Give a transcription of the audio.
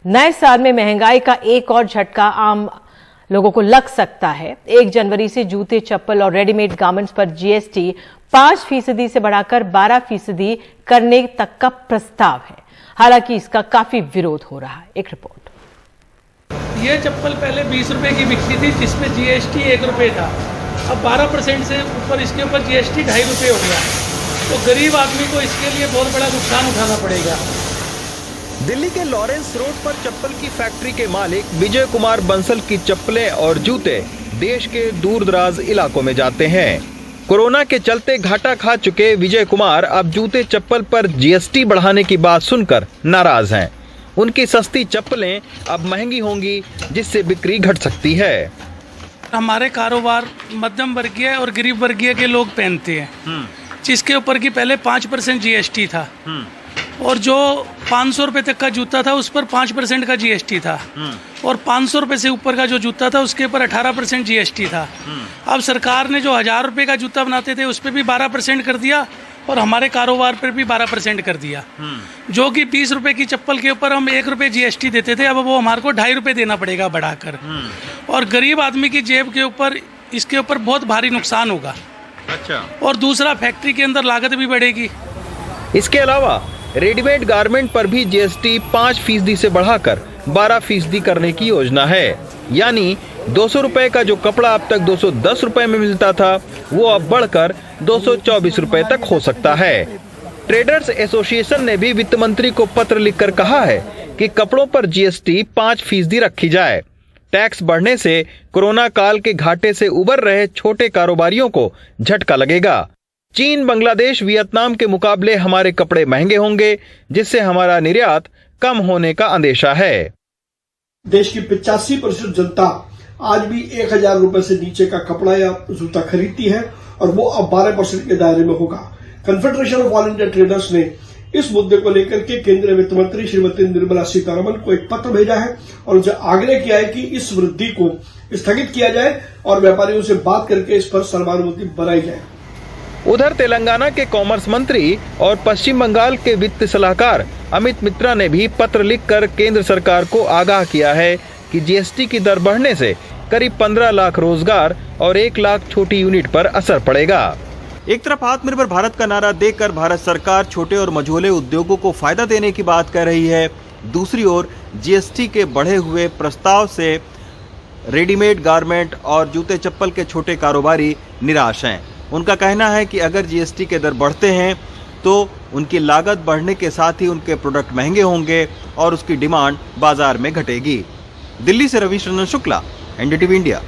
नए साल में महंगाई का एक और झटका आम लोगों को लग सकता है। 1 जनवरी से जूते, चप्पल और रेडीमेड गारमेंट्स पर जीएसटी 5% से बढ़ाकर 12% करने तक का प्रस्ताव है। हालांकि इसका काफी विरोध हो रहा है। एक रिपोर्ट। ये चप्पल पहले 20 रुपए की बिकती थी, जिसमें जीएसटी 1 रुपये था। अब 12% से ऊपर इसके ऊपर जीएसटी 2.5 रुपये हो गया। तो गरीब आदमी को इसके लिए बहुत बड़ा नुकसान उठाना पड़ेगा। दिल्ली के लॉरेंस रोड पर चप्पल की फैक्ट्री के मालिक विजय कुमार बंसल की चप्पलें और जूते देश के दूर दराज इलाकों में जाते हैं। कोरोना के चलते घाटा खा चुके विजय कुमार अब जूते चप्पल पर जीएसटी बढ़ाने की बात सुनकर नाराज हैं। उनकी सस्ती चप्पलें अब महंगी होंगी, जिससे बिक्री घट सकती है। हमारे कारोबार मध्यम वर्गीय और गरीब वर्गीय के लोग पहनते हैं, जिसके ऊपर की पहले 5% जीएसटी था और जो 500 रुपए तक का जूता था उस पर 5% का जीएसटी था और 500 रुपए से ऊपर का जो जूता था उसके ऊपर 18% जीएसटी था। अब सरकार ने जो 1000 रुपए का जूता बनाते थे उस पर भी 12% कर दिया और हमारे कारोबार पर भी 12% कर दिया। जो कि 20 रुपए की चप्पल के ऊपर हम 1 रुपये जीएसटी देते थे, अब वो हमारे को 2.5 रुपये देना पड़ेगा बढ़ाकर। और गरीब आदमी की जेब के ऊपर इसके ऊपर बहुत भारी नुकसान होगा। अच्छा। और दूसरा, फैक्ट्री के अंदर लागत भी बढ़ेगी। इसके अलावा रेडीमेड गारमेंट पर भी जीएसटी 5% से बढ़ाकर 12% करने की योजना है। यानी 200 रुपए का जो कपड़ा अब तक 210 रुपए में मिलता था, वो अब बढ़कर 224 रुपए तक हो सकता है। ट्रेडर्स एसोसिएशन ने भी वित्त मंत्री को पत्र लिखकर कहा है कि कपड़ों पर जीएसटी 5% रखी जाए। टैक्स बढ़ने से कोरोना काल के घाटे से उबर रहे छोटे कारोबारियों को झटका लगेगा। चीन, बांग्लादेश, वियतनाम के मुकाबले हमारे कपड़े महंगे होंगे, जिससे हमारा निर्यात कम होने का अंदेशा है। देश की 85% जनता आज भी 1000 रुपए से नीचे का कपड़ा या जूता खरीदती है और वो अब 12% के दायरे में होगा। Confederation of all India traders ने इस मुद्दे को लेकर के केंद्रीय वित्त मंत्री श्रीमती निर्मला सीतारमण को एक पत्र भेजा है और उनसे आग्रह किया है कि इस वृद्धि को स्थगित किया जाए और व्यापारियों से बात करके इस पर सहानुभूति बनाई जाए। उधर तेलंगाना के कॉमर्स मंत्री और पश्चिम बंगाल के वित्त सलाहकार अमित मित्रा ने भी पत्र लिखकर केंद्र सरकार को आगाह किया है कि जीएसटी की दर बढ़ने से करीब 15 लाख रोजगार और 1 लाख छोटी यूनिट पर असर पड़ेगा। एक तरफ आत्मनिर्भर भारत का नारा देकर भारत सरकार छोटे और मझोले उद्योगों को फायदा देने की बात कर रही है, दूसरी ओर जीएसटी के बढ़े हुए प्रस्ताव से रेडीमेड गारमेंट और जूते चप्पल के छोटे कारोबारी निराश हैं। उनका कहना है कि अगर जीएसटी के दर बढ़ते हैं तो उनकी लागत बढ़ने के साथ ही उनके प्रोडक्ट महंगे होंगे और उसकी डिमांड बाजार में घटेगी। दिल्ली से रविश रंजन शुक्ला, एनडीटीवी इंडिया।